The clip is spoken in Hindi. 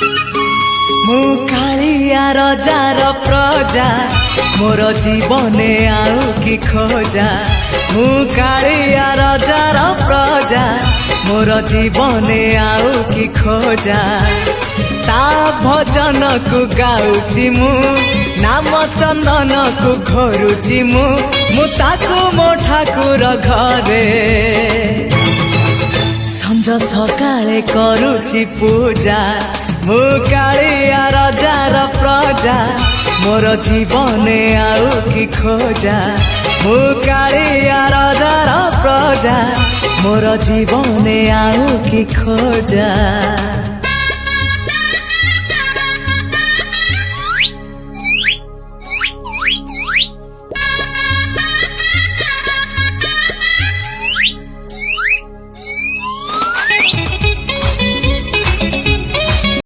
मु कालिया रजार प्रजा मोर जीवने आउ कि खोजा मु कालिया रजार प्रजा मोर जीवने आउ कि खोजा ता भजन को गाउची मु नाम चंदन को घोरुची मु ताकू मो ठाकुर घरे संज सकाळे करूची पूजा मु कालिया रजार प्रजा मोर जीवने आउ कि खोजा मु कालिया रजार प्रजा मोर जीवने आउ कि खोजा।